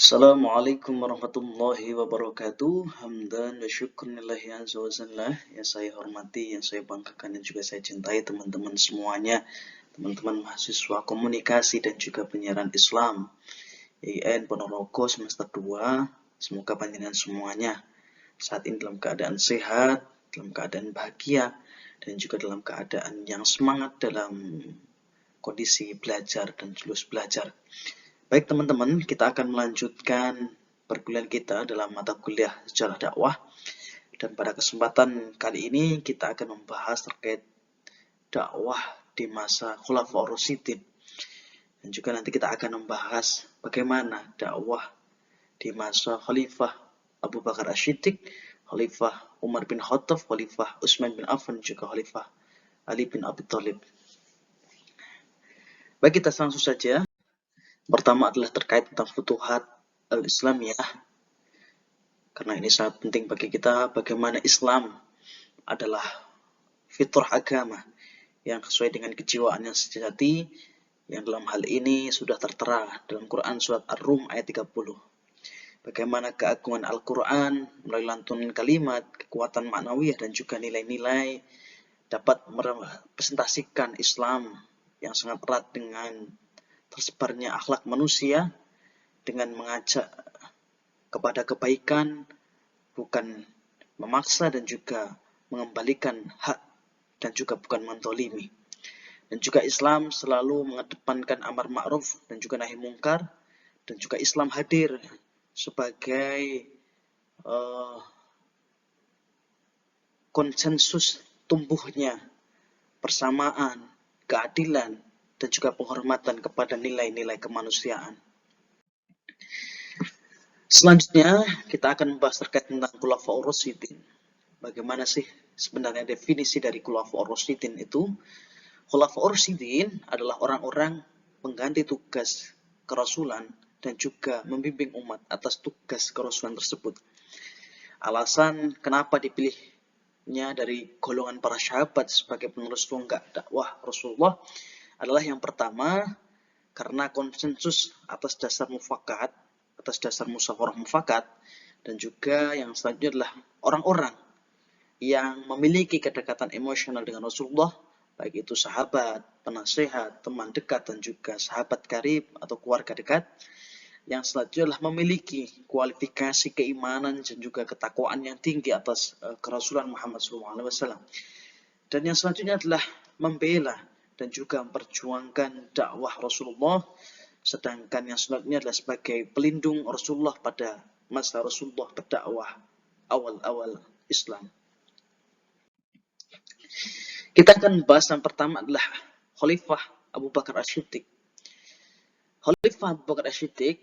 Assalamualaikum warahmatullahi wabarakatuh. Hamdan wa syukurnillahi azza wa jalla. Yang saya hormati, yang saya banggakan dan juga saya cintai teman-teman semuanya, teman-teman mahasiswa komunikasi dan juga penyiaran Islam IAIN Ponorogo semester 2. Semoga panjenengan semuanya saat ini dalam keadaan sehat, dalam keadaan bahagia, dan juga dalam keadaan yang semangat dalam kondisi belajar dan terus belajar. Baik teman-teman, kita akan melanjutkan perkuliahan kita dalam mata kuliah sejarah dakwah. Dan pada kesempatan kali ini kita akan membahas terkait dakwah di masa Khulafaur Rasyidin. Dan juga nanti kita akan membahas bagaimana dakwah di masa Khalifah Abu Bakar Asy-Siddiq, Khalifah Umar bin Khattab, Khalifah Utsman bin Affan, juga Khalifah Ali bin Abi Thalib. Baik, kita langsung saja. Pertama adalah terkait tentang Futuhat al-Islamiyah. Karena ini sangat penting bagi kita, bagaimana Islam adalah fitrah agama yang sesuai dengan kejiwaan yang sejati, yang dalam hal ini sudah tertera dalam Quran surat Ar-Rum ayat 30. Bagaimana keagungan Al-Quran melalui lantunan kalimat, kekuatan maknawiyah dan juga nilai-nilai dapat merepresentasikan Islam yang sangat erat dengan tersebarnya akhlak manusia dengan mengajak kepada kebaikan, bukan memaksa dan juga mengembalikan hak dan juga bukan mentolimi. Dan juga Islam selalu mengedepankan amar ma'ruf dan juga nahi mungkar, dan juga Islam hadir sebagai konsensus tumbuhnya persamaan, keadilan, dan juga penghormatan kepada nilai-nilai kemanusiaan. Selanjutnya, kita akan membahas terkait tentang Khulafaur Rasyidin. Bagaimana sih sebenarnya definisi dari Khulafaur Rasyidin itu? Khulafaur Rasyidin adalah orang-orang pengganti tugas kerasulan dan juga membimbing umat atas tugas kerasulan tersebut. Alasan kenapa dipilihnya dari golongan para sahabat sebagai penerus tonggak dakwah Rasulullah adalah yang pertama, karena konsensus atas dasar mufakat, atas dasar musyawarah mufakat, dan juga yang selanjutnya adalah orang-orang yang memiliki kedekatan emosional dengan Rasulullah, baik itu sahabat, penasehat, teman dekat, dan juga sahabat karib atau keluarga dekat. Yang selanjutnya adalah memiliki kualifikasi keimanan dan juga ketakwaan yang tinggi atas kerasulan Muhammad SAW. Dan yang selanjutnya adalah membela dan juga memperjuangkan dakwah Rasulullah, sedangkan yang selanjutnya adalah sebagai pelindung Rasulullah pada masa Rasulullah berdakwah awal-awal Islam. Kita akan membahas yang pertama adalah Khalifah Abu Bakar Asy-Siddiq. Khalifah Abu Bakar Asy-Siddiq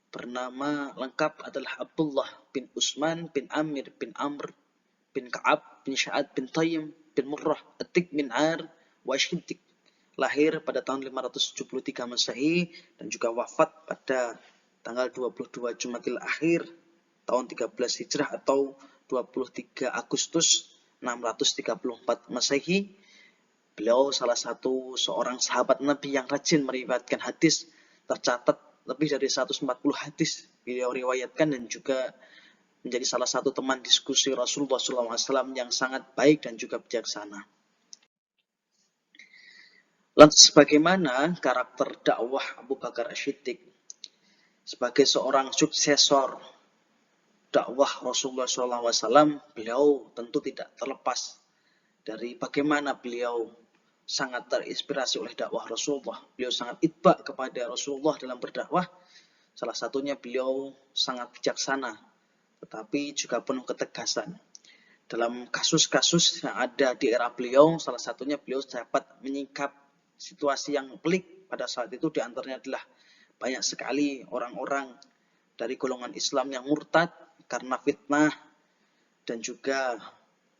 bernama lengkap adalah Abdullah bin Utsman bin Amir bin Amr bin Ka'ab bin Sya'ad bin Tayyim bin Murrah At-Tik bin Ar wa Asy-Siddiq. Lahir pada tahun 573 Masehi dan juga wafat pada tanggal 22 Jumadil Akhir tahun 13 Hijrah atau 23 Agustus 634 Masehi. Beliau salah satu seorang sahabat Nabi yang rajin meriwayatkan hadis, tercatat lebih dari 140 hadis beliau riwayatkan, dan juga menjadi salah satu teman diskusi Rasulullah SAW yang sangat baik dan juga bijaksana. Lantas bagaimana karakter dakwah Abu Bakar Asy-Siddiq sebagai seorang suksesor dakwah Rasulullah SAW? Beliau tentu tidak terlepas dari bagaimana beliau sangat terinspirasi oleh dakwah Rasulullah. Beliau sangat itba kepada Rasulullah dalam berdakwah. Salah satunya beliau sangat bijaksana, tetapi juga penuh ketegasan. Dalam kasus-kasus yang ada di era beliau, salah satunya beliau dapat menyingkap situasi yang pelik pada saat itu. Di antaranya adalah banyak sekali orang-orang dari golongan Islam yang murtad karena fitnah, dan juga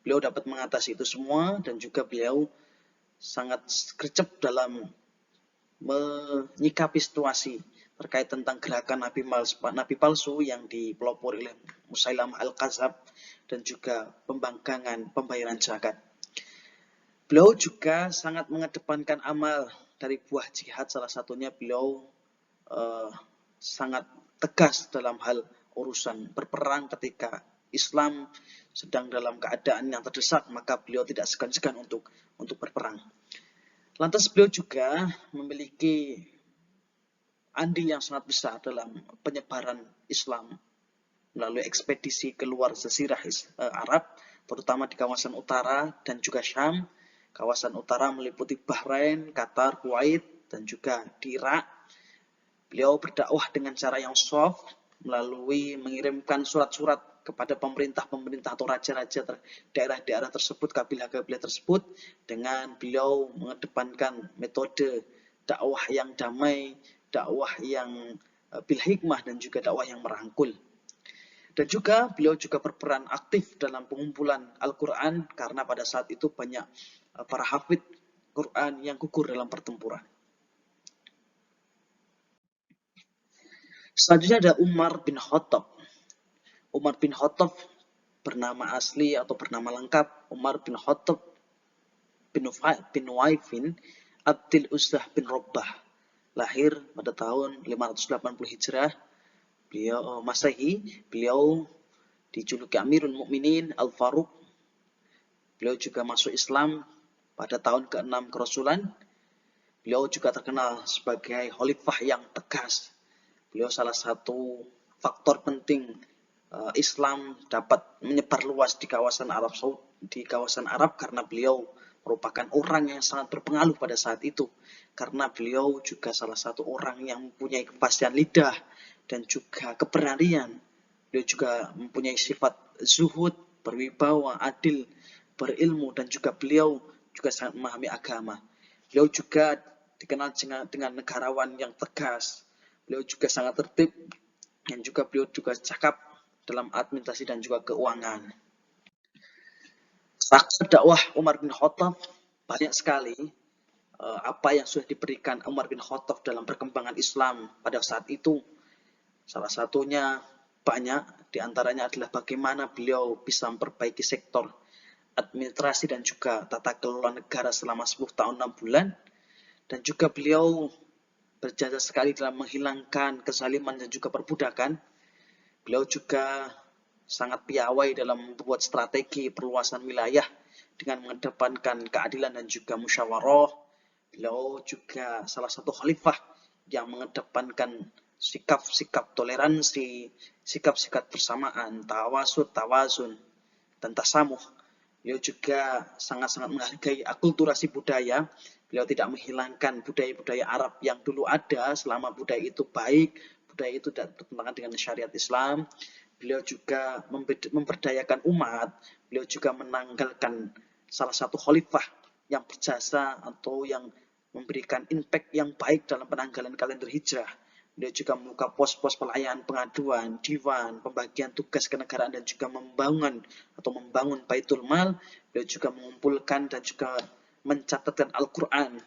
beliau dapat mengatasi itu semua, dan juga beliau sangat gercep dalam menyikapi situasi terkait tentang gerakan nabi palsu yang dipelopori oleh Musailamah Al-Kadzab dan juga pembangkangan pembayaran zakat. Beliau juga sangat mengedepankan amal dari buah jihad, salah satunya beliau sangat tegas dalam hal urusan berperang. Ketika Islam sedang dalam keadaan yang terdesak, maka beliau tidak segan-segan untuk berperang. Lantas beliau juga memiliki andil yang sangat besar dalam penyebaran Islam melalui ekspedisi keluar Jazirah Arab, terutama di kawasan utara dan juga Syam. Kawasan utara meliputi Bahrain, Qatar, Kuwait, dan juga di Irak. Beliau berdakwah dengan cara yang soft, melalui mengirimkan surat-surat kepada pemerintah-pemerintah atau raja-raja daerah-daerah tersebut, kabilah-kabilah tersebut, dengan beliau mengedepankan metode dakwah yang damai, dakwah yang bil hikmah, dan juga dakwah yang merangkul. Dan juga beliau juga berperan aktif dalam pengumpulan Al-Quran, karena pada saat itu banyak para hafidh Quran yang gugur dalam pertempuran. Selanjutnya ada Umar bin Khattab. Umar bin Khattab bernama asli atau bernama lengkap Umar bin Khattab bin Waifin Abdul Uzlah bin Rabbah. Lahir pada tahun 580 Hijrah. Beliau Masehi. Beliau dijuluki Amirul Mukminin Al-Faruq. Beliau juga masuk Islam pada tahun ke-6 kerasulan. Beliau juga terkenal sebagai khalifah yang tegas. Beliau salah satu faktor penting Islam dapat menyebar luas di kawasan Arab karena beliau merupakan orang yang sangat berpengaruh pada saat itu. Karena beliau juga salah satu orang yang mempunyai kepastian lidah dan juga keberanian. Beliau juga mempunyai sifat zuhud, berwibawa, adil, berilmu, dan juga beliau juga sangat memahami agama. Beliau juga dikenal dengan negarawan yang tegas. Beliau juga sangat tertib, dan juga beliau juga cakap dalam administrasi dan juga keuangan. Karakter dakwah Umar bin Khattab banyak sekali apa yang sudah diberikan Umar bin Khattab dalam perkembangan Islam pada saat itu. Salah satunya banyak, diantaranya adalah bagaimana beliau bisa memperbaiki sektor administrasi dan juga tata kelola negara selama 10 tahun 6 bulan. Dan juga beliau berjasa sekali dalam menghilangkan kezaliman dan juga perbudakan. Beliau juga sangat piawai dalam membuat strategi perluasan wilayah dengan mengedepankan keadilan dan juga musyawarah. Beliau juga salah satu khalifah yang mengedepankan sikap-sikap toleransi, sikap-sikap persamaan, tawazun, dan tasamuh. Beliau juga sangat-sangat menghargai akulturasi budaya. Beliau tidak menghilangkan budaya-budaya Arab yang dulu ada selama budaya itu baik, budaya itu tidak bertentangan dengan syariat Islam. Beliau juga memberdayakan umat. Beliau juga menanggalkan salah satu khalifah yang berjasa atau yang memberikan impact yang baik dalam penanggalan kalender hijrah. Beliau juga membuka pos-pos pelayanan pengaduan, diwan, pembagian tugas kenegaraan, dan juga membangun Baitul Mal. Beliau juga mengumpulkan dan juga mencatatkan Al-Quran.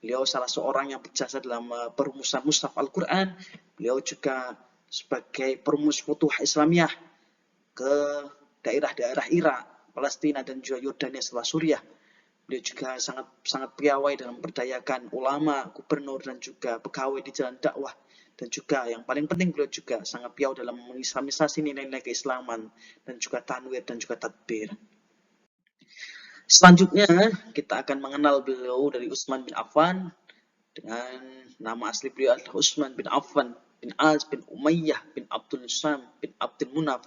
Beliau salah seorang yang berjasa dalam perumusan mushaf Al-Quran. Beliau juga sebagai perumus futuh Islamiyah ke daerah-daerah Irak, Palestina, dan juga Yordania setelah Suriah. Beliau juga sangat piawai dalam memberdayakan ulama, gubernur, dan juga pegawai di jalan dakwah. Dan juga yang paling penting, beliau juga sangat piawai dalam mengislamisasi nilai-nilai keislaman dan juga tanwir dan juga tadbir. Selanjutnya kita akan mengenal beliau dari Utsman bin Affan dengan nama asli beliau adalah Utsman bin Affan bin Az bin Umayyah bin Abdul Sam bin Abdul Munaf.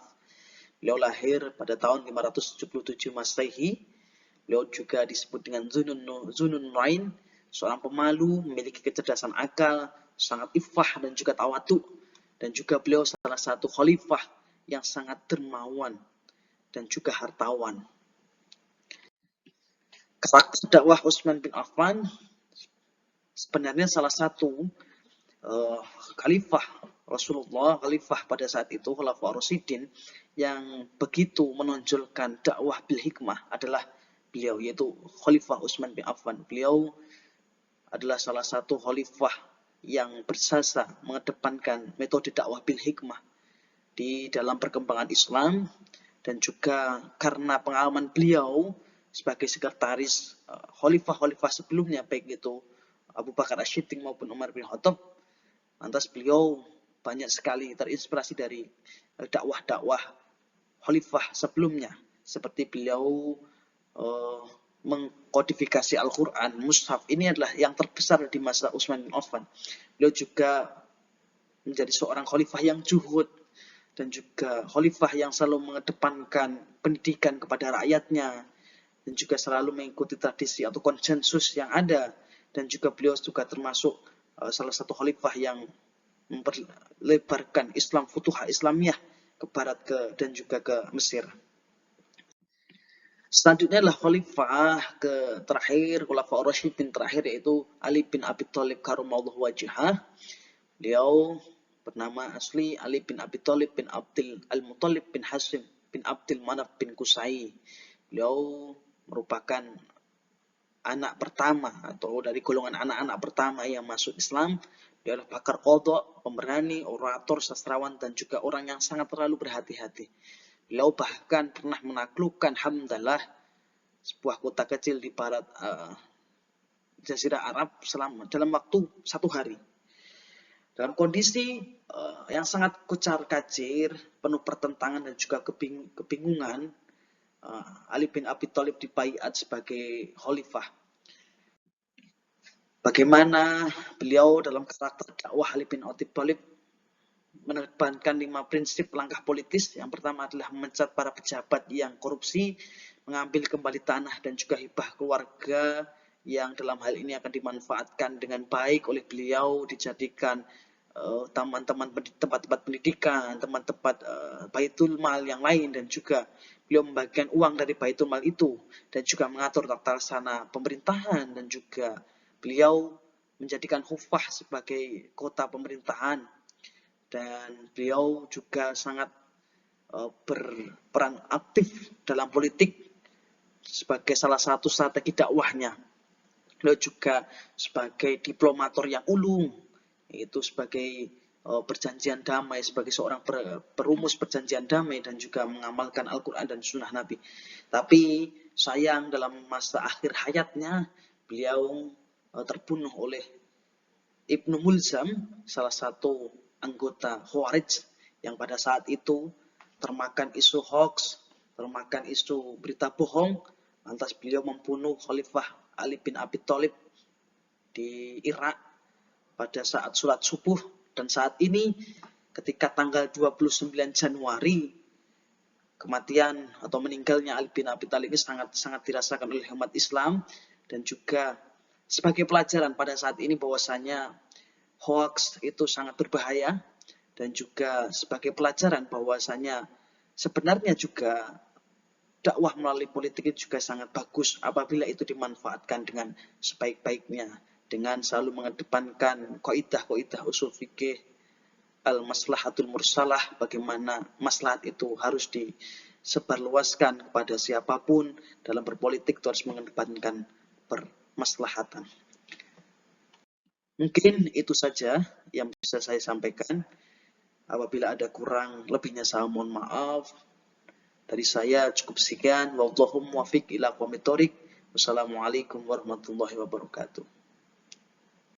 Beliau lahir pada tahun 577 Masehi. Beliau juga disebut dengan Zunun Nu'ain, seorang pemalu, memiliki kecerdasan akal, sangat ifah dan juga tawadu. Dan juga beliau salah satu khalifah yang sangat dermawan dan juga hartawan. Karakter dakwah Utsman bin Affan sebenarnya salah satu khalifah Rasulullah, khalifah pada saat itu, Khulafaur Rasyidin, yang begitu menonjolkan dakwah bil hikmah adalah beliau, yaitu Khalifah Utsman bin Affan. Beliau adalah salah satu khalifah yang bersasa mengedepankan metode dakwah bil hikmah di dalam perkembangan Islam, dan juga karena pengalaman beliau sebagai sekretaris khalifah-khalifah sebelumnya, baik itu Abu Bakar As-Siddiq maupun Umar bin Khattab. Lantas beliau banyak sekali terinspirasi dari dakwah-dakwah khalifah sebelumnya, seperti beliau mengkodifikasi Al-Quran, mushaf. Ini adalah yang terbesar di masa Utsman bin Affan. Beliau juga menjadi seorang khalifah yang juhud, dan juga khalifah yang selalu mengedepankan pendidikan kepada rakyatnya, dan juga selalu mengikuti tradisi atau konsensus yang ada. Dan juga beliau juga termasuk salah satu khalifah yang memperlebarkan Islam, futuhah Islamiyah ke barat dan juga ke Mesir. Selanjutnya adalah khalifah terakhir, Khulafaur Rasyidin terakhir, yaitu Ali bin Abi Thalib karramallahu wajhah. Beliau bernama asli Ali bin Abi Thalib bin Abdul Al-Muthalib bin Hasim bin Abdul Manaf bin Qusay. Beliau merupakan anak pertama atau dari golongan anak-anak pertama yang masuk Islam. Dia adalah pakar qadha, pemberani, orator, sastrawan, dan juga orang yang sangat terlalu berhati-hati. Beliau bahkan pernah menaklukkan Hamdalah, sebuah kota kecil di barat Jazirah Arab dalam waktu 1 hari. Dalam kondisi yang sangat kocar-kacir, penuh pertentangan dan juga kebingungan, Ali bin Abi Thalib dibaiat sebagai khalifah. Bagaimana beliau dalam karakter dakwah Ali bin Abi Thalib menerbangkan 5 prinsip langkah politis. Yang pertama adalah memecat para pejabat yang korupsi, mengambil kembali tanah dan juga hibah keluarga yang dalam hal ini akan dimanfaatkan dengan baik oleh beliau, dijadikan tempat-tempat pendidikan, tempat-tempat baitul mal yang lain, dan juga beliau membagikan uang dari baitul mal itu, dan juga mengatur tata laksana pemerintahan, dan juga beliau menjadikan Kufah sebagai kota pemerintahan. Dan beliau juga sangat berperan aktif dalam politik sebagai salah satu strategi dakwahnya. Beliau juga sebagai diplomator yang ulung, yaitu sebagai perjanjian damai, sebagai seorang perumus perjanjian damai, dan juga mengamalkan Al-Quran dan Sunnah Nabi. Tapi sayang dalam masa akhir hayatnya beliau terbunuh oleh Ibnu Mulzam, salah satu anggota Khawarij yang pada saat itu termakan isu hoax, termakan isu berita bohong. Lantas beliau membunuh Khalifah Ali bin Abi Thalib di Irak pada saat sholat subuh. Dan saat ini ketika tanggal 29 Januari, kematian atau meninggalnya Ali bin Abi Thalib ini sangat dirasakan oleh umat Islam, dan juga sebagai pelajaran pada saat ini bahwasanya hoax itu sangat berbahaya, dan juga sebagai pelajaran bahwasanya sebenarnya juga dakwah melalui politik itu juga sangat bagus apabila itu dimanfaatkan dengan sebaik-baiknya, dengan selalu mengedepankan kaidah-kaidah usul fikih al-maslahatul mursalah, bagaimana maslahat itu harus disebarluaskan kepada siapapun. Dalam berpolitik itu harus mengedepankan permaslahatan. Mungkin itu saja yang bisa saya sampaikan. Apabila ada kurang lebihnya saya mohon maaf. Dari saya cukup sekian. Wallahu muwaffiq ila aqwamit thoriq. Wassalamualaikum warahmatullahi wabarakatuh.